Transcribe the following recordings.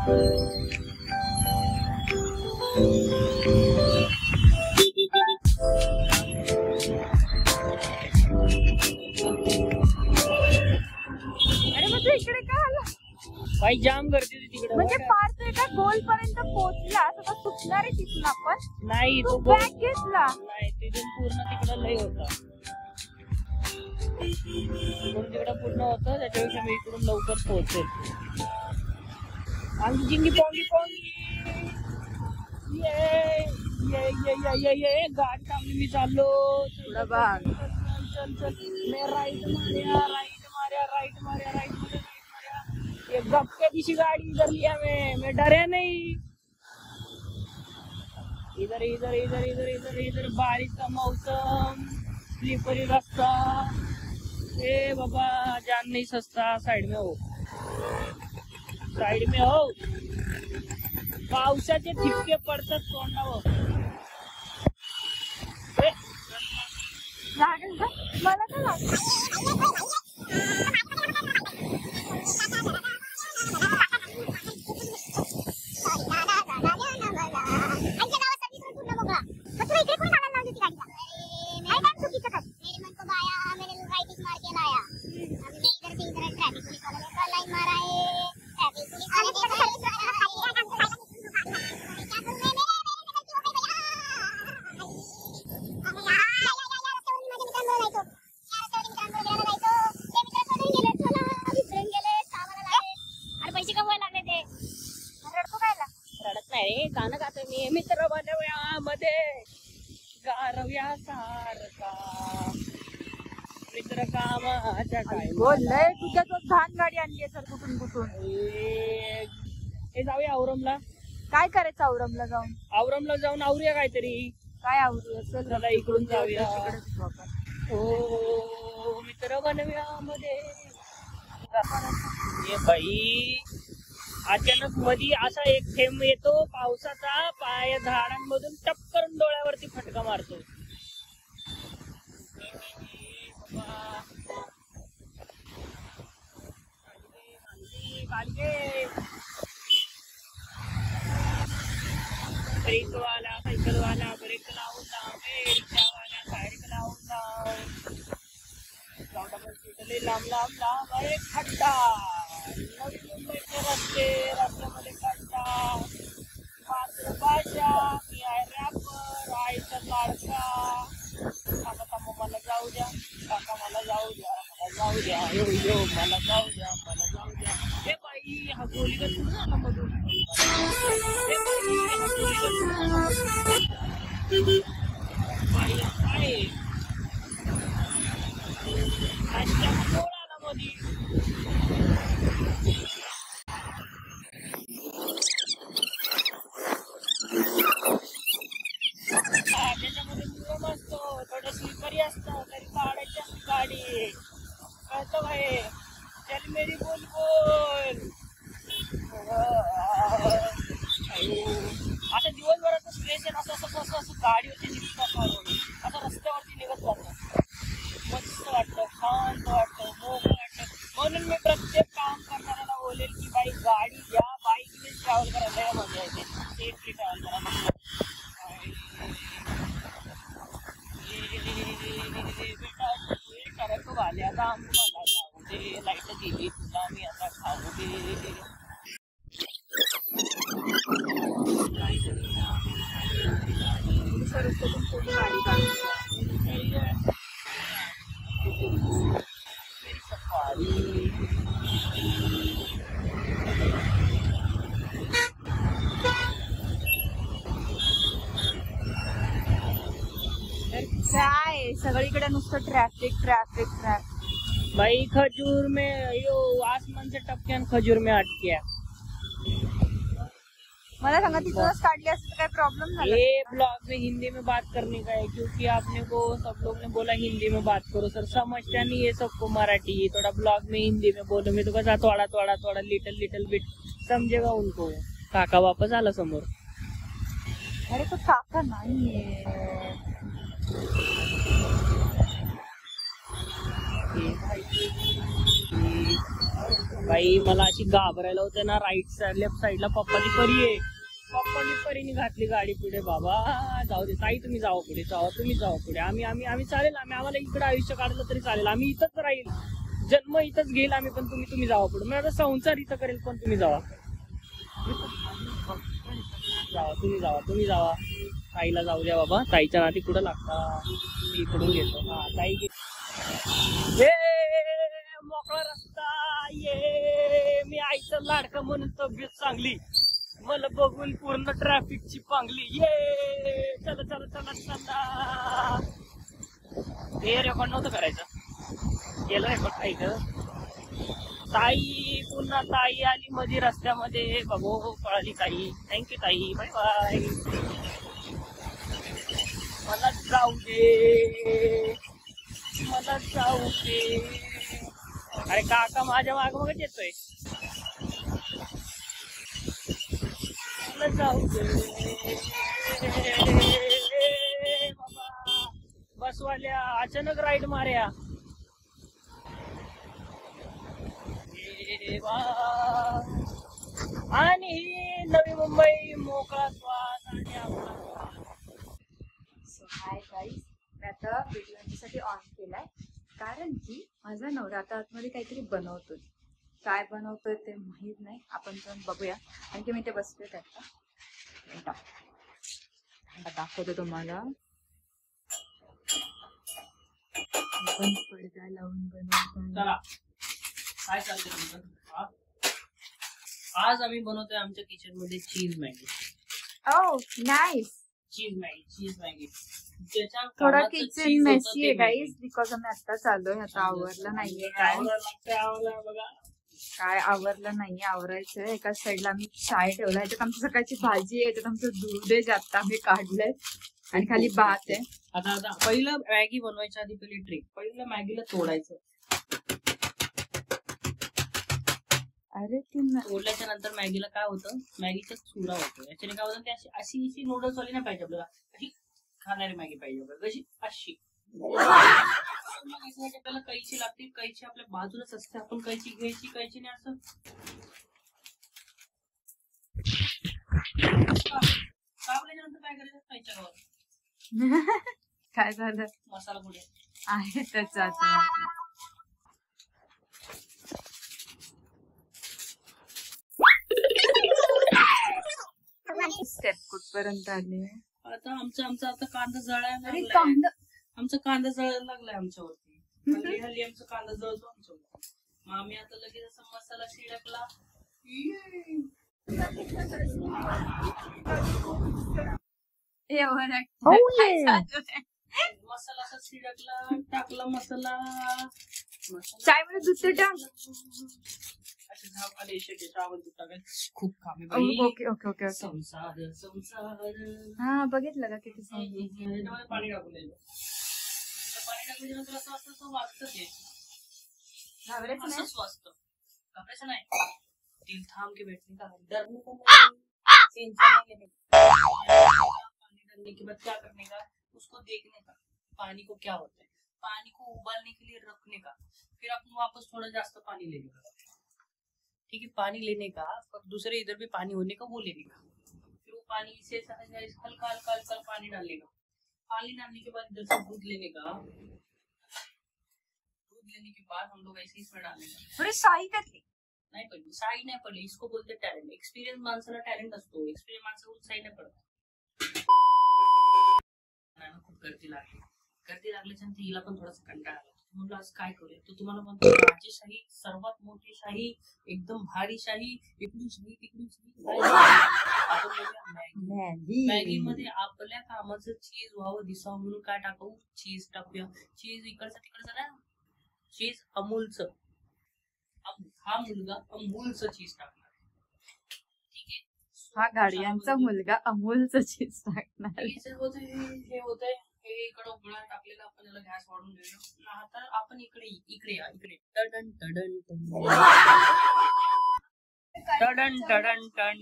अरे मग तू इकडे काय आला? बाई जाम गर्दी होती तिकडे. म्हणजे पार तू एका गोल पर्यंत पोहोचला आता सुटणार आहे तिथून आपण? नाही तू तो बॅग घेतला? नाही तिथून पूर्ण तिकडं लय होता. तिकडं पूर्ण होतं त्याच्यापेक्षा मी इकडून लवकर पोहोचेल. आमची जिंगी पोंगी पोंगी ये ये ये ये ये ये गाडी थांबली मी चाललो. थोडा भाग चल चल मैं right Maria right Maria right Maria right Maria right Maria. ये गप्पे दिशी गाड़ी इधर लिया मैं डरे नहीं. इधर इधर इधर इधर इधर इधर बारिश का मौसम स्लीपरी रास्ता. ए बाबा जान नहीं सस्ता. साइड में हो साइड में हो. पावसाचे ठिपके पडतात तोंडावर. मला काय लागतं गाणं गातोय मी. मित्र बनव्या मध्ये गारव्या सारखा मित्र कामाच्या काय बोललंय तुझ्या तो छान गाडी आणली सर कुठून कुठून. हे जाऊया औरमला. काय करायचं औरमला जाऊन? औरमला जाऊन आवरूया काहीतरी. काय आवरू? चला इकडून जाऊया. हो मित्र बनव्या मध्ये. ये बाई अचानक मधी असा एक थेंब येतो पावसाचा. पाया झाडांमधून टपकरून डोळ्यावरती फटका मारतो. ब्रेकवाला सायकलवाला ब्रेक लावून लाव. रिक्षावाला सायकल लावून लाव. लांब लांब लांब अरे खड्डा. नवी मुंबईचे रस्ते रस्त्यामध्ये खड्डा. मातृभाषा मी आहे रॅपर आईचा लाडका. काका काका मला जाऊ द्या. काका मला जाऊ द्या. मला जाऊ द्या. यो यो मला जाऊ द्या. मला जाऊ द्या. हे बाई हा गोली का सुरू झाला मधून. हे बाई हा गोली का सुरू झाला. बाई काय त्याच्यामध्ये नियम असतो. थोडं स्लीपरी असतं तरी काढायची असते गाडी. कळतं भाई. चल मेरी बोल बोल. आता दिवसभराचं स्ट्रेस आहे. असं गाडी होती निघत असं रस्त्यावरती निघत जातं. मस्त वाटतं शांत वाटतं मोकळं वाटतं. म्हणून मी प्रत्येक काम करणाऱ्याला बोलेल की बाई गाडी घ्या. बाईकने ट्रॅव्हल करायला मजा येते. सेफली ट्रॅव्हल करा. बेटा करतो वाल्या काम मला जाऊ दे. लाईट गेली तुला मी आता खाऊ दे. गाडी काढतो. काय सगळीकडे नुसतं ट्रॅफिक ट्रॅफिक ट्रॅफिक. भाई खजूर में यो आसमान से टपके खजूर में अटके. मला सांगा तिथूनच काढली असते काय प्रॉब्लेम झाला? ये ब्लॉग में हिंदी में बात करने का है क्योंकि आपने को सब लोग ने बोला हिंदी में बात करो. सर समझता नहीं ये सबको मराठी. थोड़ा ब्लॉग में हिंदी में बोलो. मी तो कसा थोड़ा थोड़ा थोड़ा लिटल बिट समझेगा उनको. काका वापस आला समोर. अरे तो काका नाहीये. बाई मला अशी घाबरायला होते ना. राईट साइड लेफ्ट साइडला पप्पाची परी आहे. पप्पानी परीने घातली गाडी पुढे. बाबा जाऊ दे ताई, तुम्ही जावा पुढे, जावा तुम्ही जावा पुढे. आम्ही चालेल, आम्हाला इकडे आयुष्य काढलं तरी चालेल. आम्ही इथंच राहील, जन्म इथंच घेईल आम्ही, पण तुम्ही जावा पुढे. मी आता संसार इथं करेल, पण तुम्ही जावा. तुम्ही जावा. ताईला जाऊ द्या बाबा. ताईच्या नाती कुठं लागता, मी इकडून घेतो. हा ताई ये मोकळा रस्ता ये. मी आईचं लाडकं म्हणून तब्येत चांगली, मला बघून पूर्ण ट्रॅफिकची पांगली. ये चला चला चला चला. हे रेकॉर्ड नव्हतं करायचं, गेलं रेकॉर्ड ऐकलं. ताई पुन्हा ताई आली मध्ये रस्त्यामध्ये. बघू पळाली ताई. थँक्यू ताई, बाय बाय. मला जाऊ दे, मला जाऊ दे. अरे काका माझ्या माग मगच येतोय. मला जाऊ दे बाबा. बसवाल्या अचानक राईड मार्या. आणि नवी मुंबई मोकळा श्वास. आणि हाय गाईज, मी आता व्हिडिओसाठी ऑन केलाय कारण की माझा नवरा आता आतमध्ये काहीतरी बनवतोय. काय बनवतोय ते माहित नाही, आपण जाऊन बघूया. आणखी मी ते बसले आता दाखवतो तुम्हाला. आपण पडदा लावून बनवतो. काय चाललंय तुमचं? आज आम्ही बनवतोय आमच्या किचन मध्ये चीज मॅगी. ओह नाईस. Cheese Maggi. थोडा किचन मेसी आहे गाईज, बिकॉज आम्ही आत्ताच आलोय. आता आवरलं नाहीये. काय आवरलं नाहीये, आवरायचंय. एका साईडला आम्ही चाय ठेवला, याच्यात आमची सकाळची भाजी आहे, याच्यात आमचं दूध आहे जे आता आम्ही काढलंय, आणि खाली भात आहे. आता पहिलं मॅगी बनवायच्या आधी पहिली ट्रिक, पहिलं मॅगीला तोडायचं. अरे तोडल्याच्या नंतर मॅगीला काय होतं, मॅगीचा चुरा होतो. याच्याने काय होतं, ते अशी नूडल्स वाली नाही पाहिजे आपल्याला, अशी खाणारी मॅगी पाहिजे आपल्याला, कशी अशी. आपल्याला कैची लागते, कैची आपल्या बाजूलाच असते, आपण कैची घ्यायची, कैचीने असं कापल्याच्यानंतर काय करायचं, कैच्या गावात काय झालं, मसाला पुढे आहे त्याच्यात. स्टेप कुठपर्यंत आले. आता आमचा आता कांदा जळायला अरे लागलाय. आमचा कांदा जळायला लागलाय आमच्यावरती. हल्ली आमचा कांदा जळतो आमच्यावरती. मग आम्ही आता लगेच असा मसाला शिडकला. मसाला असा शिडकला, टाकला मसाला. चाय मध्ये दूध टाक. खूप काम आहे बाई. ओके ओके ओके संसार हा बघितलं का किती पाणी टाकून द्यायचं. पाणी टाकल्यानंतर असं असं वाचतं ते. असंच वाचतं, घाबरायचं नाही. दिल थांब के बैठने का, डरने का नहीं, पानी डालने के बाद क्या करने का, उसको देखने का पानी को क्या होता है, पानी को उबालने के लिए रखने का, फिर अपन वापस थोड़ा जास्त पानी लेने का. ठीक है, पानी लेने का, पर दूसरे इधर भी पानी होने का वो लेने का. फिर वो पानी से हल्का हल्का हल्का पानी डालने का. पानी डालने के बाद इधर से दूध लेने का. दूध लेने के बाद हम लोग ऐसे इसमें डालेंगे. थोडी साई टाकली नाही पडली, साई नाही पडली. इसको बोलते टॅलेंट. एक्सपिरियन्स माणसाला टॅलेंट असतो. एक्सपिरियन्स माणसाला साई नाही पडत. खूप गर्दी लागल्याच्या नंतर हिला पण थोडासा कंटाळा आला. म्हणलं आज काय करूया, तर तुम्हाला म्हणतो राजेशाही, सर्वात मोठी शाही, एकदम भारी शाही, इकडून शाही तिकडून शाही. आपण मॅगी. मॅगी मध्ये आपल्या कामाचं चीज व्हावं, दिसावं म्हणून काय टाकू, चीज टाकूया. चीज इकडचं तिकडचं ना, चीज अमूलचं. हा मुलगा अमूलचं चीज टाकणार. ठीक आहे, हा गाड्यांचा मुलगा अमूलचं चीज टाकणार. हे होतंय. हे इकडं उघडा टाकलेलं, आपण याला गॅस वाढून देऊया. आता आपण इकडे या, इकडे. टडन टडन टडन टडन टन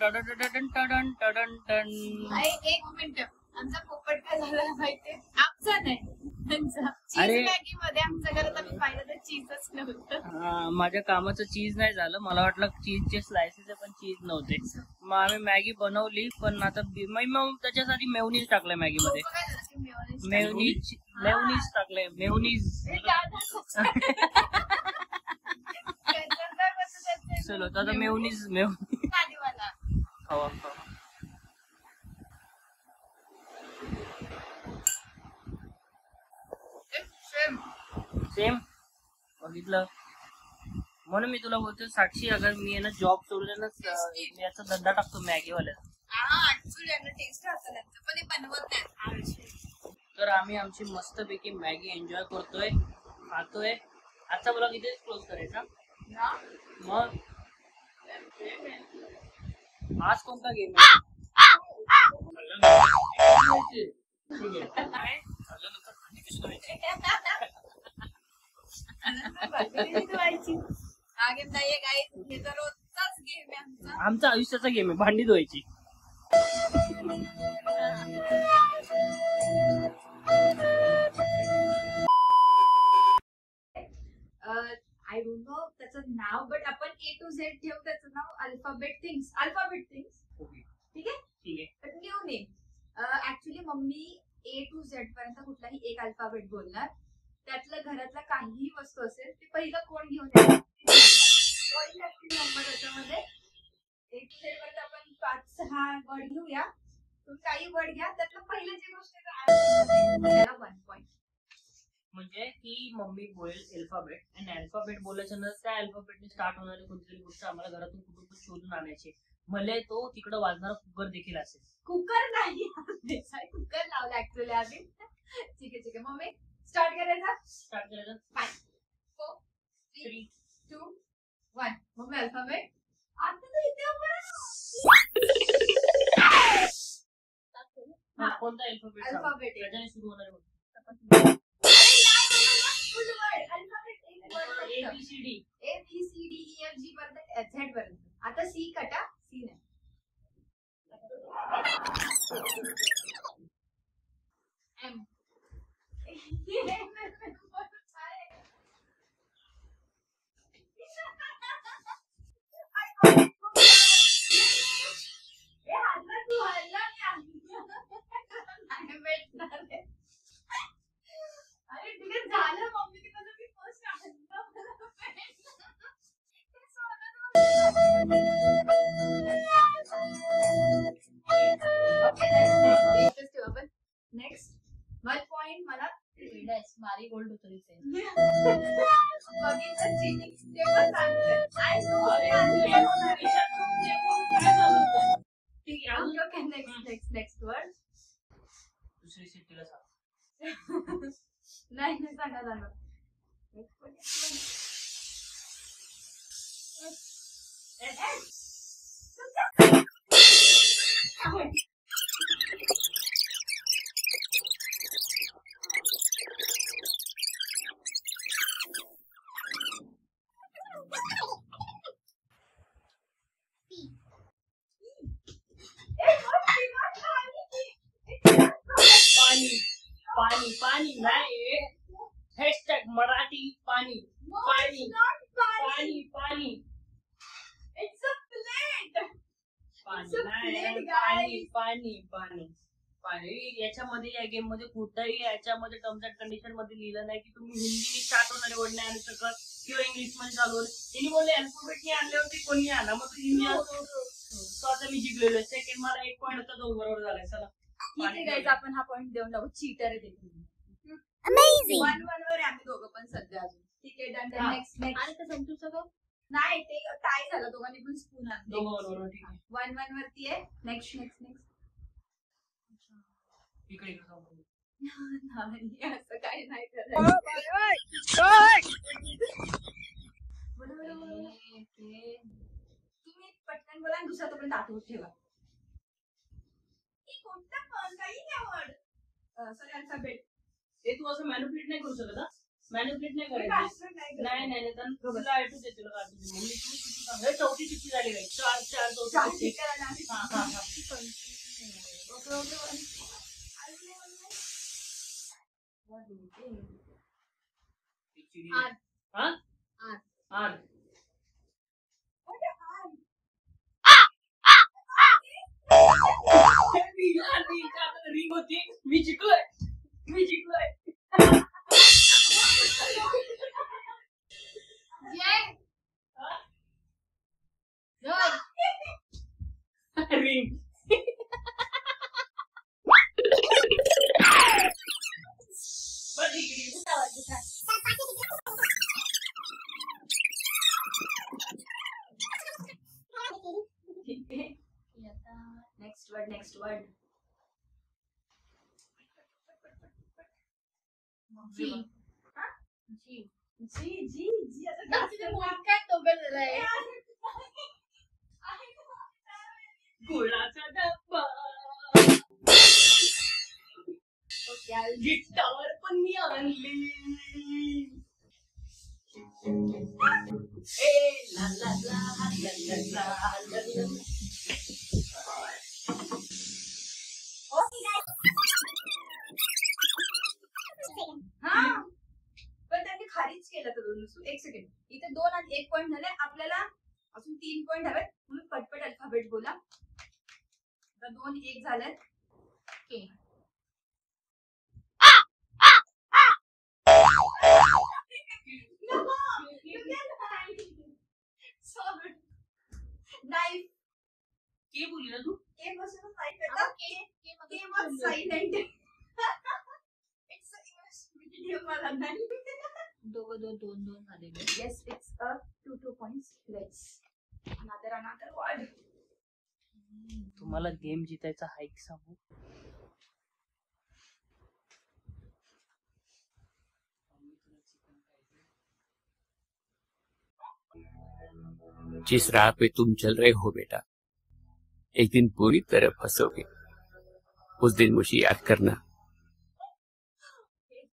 टडन टडन टडन टडन टन. एक मिनिट, आमचा पोपट काय झाला माहितीये, आमचा नाही त्यांचा. चीज अरे. मॅगी मध्ये आमच्या घरात आम्ही पाहिलं तर चीजच नव्हतं. माझ्या कामाचं चीज नाही झालं. मला वाटलं चीजचे स्लायसेस आहे पण चीज नव्हते. मग आम्ही मॅगी बनवली पण आता मग त्याच्यासाठी मेवनीज टाकलंय मॅगी मध्ये. लोकं काय करतात की मेयोनीज मेवनीज टाकलंय. मेवनीज. हे दादा. त्याच्यात काय बसतं त्याचं? चलो आता मेवनीज भाजीवाला. खावा. सेम. सेम बघितलं म्हणून मी तुला बोलतो साक्षी, अगर मी ना जॉब सोडले ना मी याचा धंदा टाकतो मॅगी वाल्याचा. हा ऍक्च्युअली यांना टेस्ट असतं त्यांचं, पण हे बनवत नाही. तर आम्ही आमची मस्तपैकी मॅगी एन्जॉय करतोय, खातोय. आजचा ब्लॉग इथेच क्लोज करायचा. मग आज कोणता गेम आहे? हा गेम नाहीये गाईस, हे तर रोजचाच गेम आहे आमचा. आमचा आयुष्याचा गेम आहे, भांडी धुवायची. आय डोंट नो त्याचं नाव, बट आपण A to Z ठेवू त्याचं नाव अल्फाबेट थिंग्स. ठीक आहे, ठीक आहे. But new name. Actually mummy A to Z पर्यंत कुठलाही एक अल्फाबेट बोलणार. त्यातलं घरातला काहीही वस्तू असेल ते पहिलं कोण घेऊन येणार नंबर त्याच्यामध्ये. A to Z पर्यंत आपण 5-6 वर्ड घेऊया. तुम्ही काही वर्ड घ्या, त्यातलं पहिलं जी गोष्ट त्याला 1 पॉइंट. म्हणजे की मम्मी बोलेल अल्फाबेट आणि अल्फाबेट बोलायच्या नंतर त्या अल्फाबेटने स्टार्ट होणारी कोणतीतरी गोष्ट आम्हाला घरातून कुठून पण शोधून आणायची. भले तो तिकडं वाजणारा कुकर देखील असेल. कुकर नाही, कुकर लावला ऍक्च्युअली आम्ही. ठीक आहे मम्मी स्टार्ट करायचा. 5 4 3 2 1. Mummy alphabet. आता तर इथे कोणता अल्फाबेट? अल्फाबेट त्याच्याने सुरू होणारी गोष्ट. ABCD ABCDEFG पर्यंत Z पर्यंत. आता C कटा. C नाही. M. अरे ठीक आहे झालं मम्मी की मला मी फर्स्ट नेक्स्ट 1 पॉइंट मला. मारी गोल्ड होतं तिथे. बघितलं cheating ते पण सांगते. I know. ठीक आहे, ओके नेक्स्ट वर्ड. दुसरी सिटीला सांग. नाही सांगा जाणार. पाणी नाही. हॅशटॅग मराठी पाणी. पाणी पाणी पाणी. It's a plate. पाणी. याच्यामध्ये या गेम मध्ये कुठंही याच्यामध्ये टर्म्स अँड कंडिशन मध्ये लिहिलं नाही की तुम्ही हिंदीने स्टार्ट होणारे वर्ड नाही आणू शकत किंवा इंग्लिश मध्ये चालू होईल. त्यांनी बोलले अल्फाबेटने आणल्यावरती कोणी आणा, मग तू हिंदी असतो. तो आता मी जिंकलेलो आहे. सेकंड मला 1 पॉईंट होता, 2 बरोबर झालाय. चला ठीक आहे गाईज, आपण हा पॉइंट देऊन टाकू. चीटर आहे देखील. Amazing. 1-1 वर आम्ही दोघं पण सध्या अजून. ठीक आहे डन. नेक्स्ट आणि ते समजू सगळं नाही ते टाय झालं, दोघांनी पण स्पून आणले. बरोबर. ठीक आहे. 1-1 वरती आहे. नेक्स्ट इकडे जाऊ. नाही असं काही नाही करायचं. तुम्ही पटकन बोला आणि दुसरा तोपर्यंत आठवत ठेवा. कोणता पण काही आवड. Sorry alphabet. हे तू असं मॅनिपुलेट नाही करू शकत. मॅनिपुलेट नाही करायचं. नाही तुला ऐकू दे. तुला काढू दे. मम्मी तुम्ही किती सांगा. चौथी किती झाली नाही. 4 4 चौथी. एक चिड़ी है। आर हाँ आर आर रिंग होती मी जिंकलोय मी जिंकलोय जय जय रिंग बस इकडे. नेक्स्ट वर्ड जी जी जी जी जी आता तिने मोठ काय तोबे दिलाय गुळाचा डब्बा ओके गिटार पण मी आणली ए ला ला ला ला ला ला ला ला. हा पण त्यांनी खालीच केलं तर दोन एक सेकंड इथे 2 आणि 1 पॉइंट झाले आपल्याला अजून 3 पॉइंट हवेत म्हणून पटपट अल्फाबेट बोला आता 2 1 झालेत ओके नाईफ के बोलली ना तू के बसून नाईफ येतात के मग सायलेंट इट्स इंग्लिश मीडियम वाला नाही दोघं दोन झालेले yes it's a 2 points let's another word तुम्हाला गेम जितायचा हाईक सांगू जिस राह पे तुम चल रहे हो बेटा एक दिन पूरी तरह फंसोगे उस दिन मुझे याद करना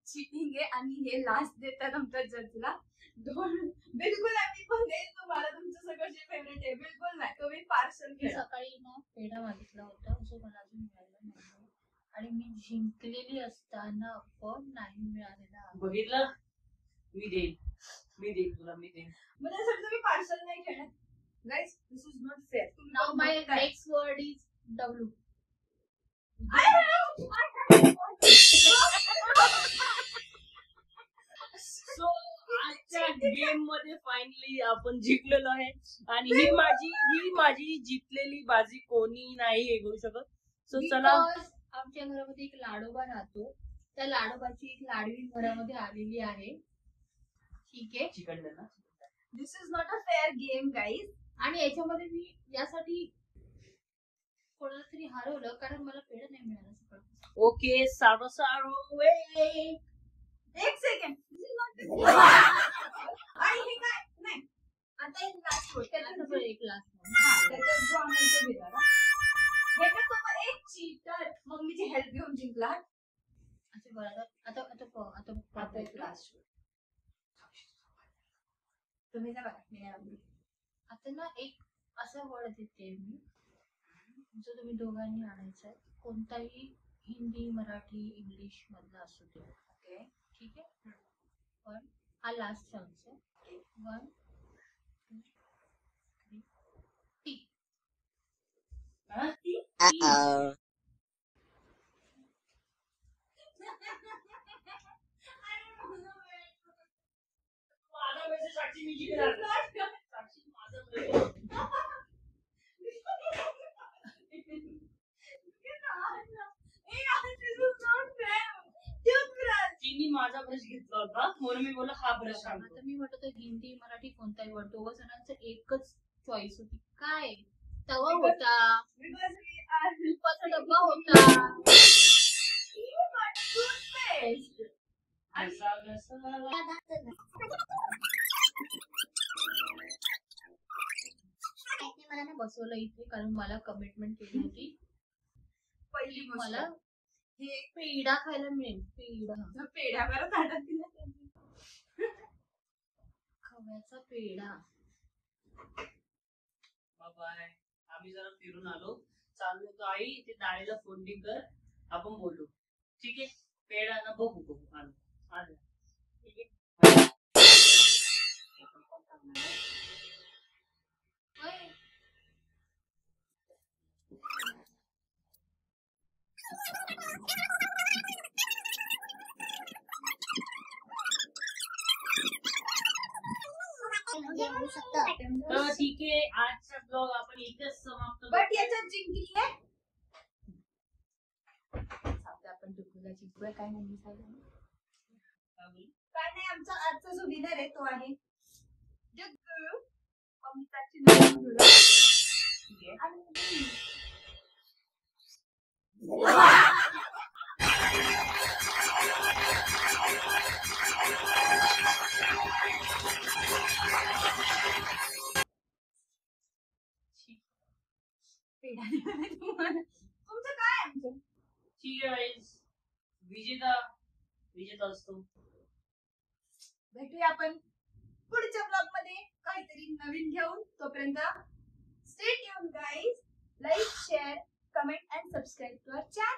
चीटिंग आहे आणि हे लास्ट देतात आमच्या जजला बिलकुल आम्ही पण देईल तुम्हाला तुमचं सगळं जे फेवरेट आहे बिलकुल नाही तुम्ही पार्सल मी घ्या सकाळी ना पेढा मागितला होता जो मला अजून मिळाला नाही आणि मी जिंकलेली असताना पण नाही मिळालेला बघितलं मी देईन तुला मी देईन मग त्यासाठी तुम्ही पार्सल नाही घेणार guys this is not fair now my next word is W so आजच्या गेम मध्ये फायनली आपण जिंकलेलो आहे आणि ही माझी जिंकलेली बाजी कोणी नाही हे करू शकत सो चला आमच्या घरामध्ये एक लाडोबा राहतो त्या लाडोबाची एक लाडवी घरामध्ये आलेली आहे ठीक आहे चिकन ना this is not a fair game guys आणि याच्यामध्ये मी यासाठी कोणाला तरी हरवलं कारण मला पेढा नाही मिळाला सकाळपासून ओके सारो एक सेकंड आणि हे काय नाही आता एक लास्ट गोष्ट आता पण एक ग्लास त्याच्यात जो आम्ही तो दिला ना ह्याच्यासोबत एक चीटर मम्मीची हेल्प घेऊन जिंकला अच्छा बरं आता आता एक लास्ट तुम्ही जा बघा मी नाही बघू. आता ना एक असा वर्ड देते मी जो तुम्ही दोघांनी आणायचा आहे कोणताही हिंदी मराठी इंग्लिश मधला असू दे ओके ठीक आहे पण हा लास्ट चान्स आहे 1 2 3 टी माझा मेसेज साक्षी मी जिंकणार साक्षी माझा मेसेज तिने माझा ब्रश घेतला होता म्हणून मी बोललो हा ब्रश आणतो आता मी म्हणत होते हिंदी मराठी कोणताही वर्ड दोघ जणांचं एकच चॉईस होती काय तवा होता तुपाचा डब्बा होता असा कसा मला ना बसवलं इथे कारण मला कमिटमेंट केली होती पहिली की गोष्ट मला हे पेढा खायला मिळेल पेढा पेढ्यावर ताटात दिलं त्यांनी. खव्याचा पेढा बाय आम्ही जरा फिरून आलो चाललो होतो आई ते डाळीला फोल्डिंग कर आपण बोलू ठीक आहे पेढा ना बघू आणू होय. तर ठीक आहे, आजचा ब्लॉग आपण इथेच समाप्त बट करतो. याच्यात जिंकली आहे आपण डुगूला जिंकूया. काय नाही झालं काय नाही. आमचा आजचा जो विनर आहे तो आहे डुगू. अमिताची नाव तुला. ठीक आहे. आणि तुमचं काय आमचं ठीक आहे guys. विजेता असतो. भेटूया आपण पुढच्या ब्लॉग मध्ये काहीतरी नवीन घेऊन. तोपर्यंत stay tuned guys. Like share comment and subscribe to our channel.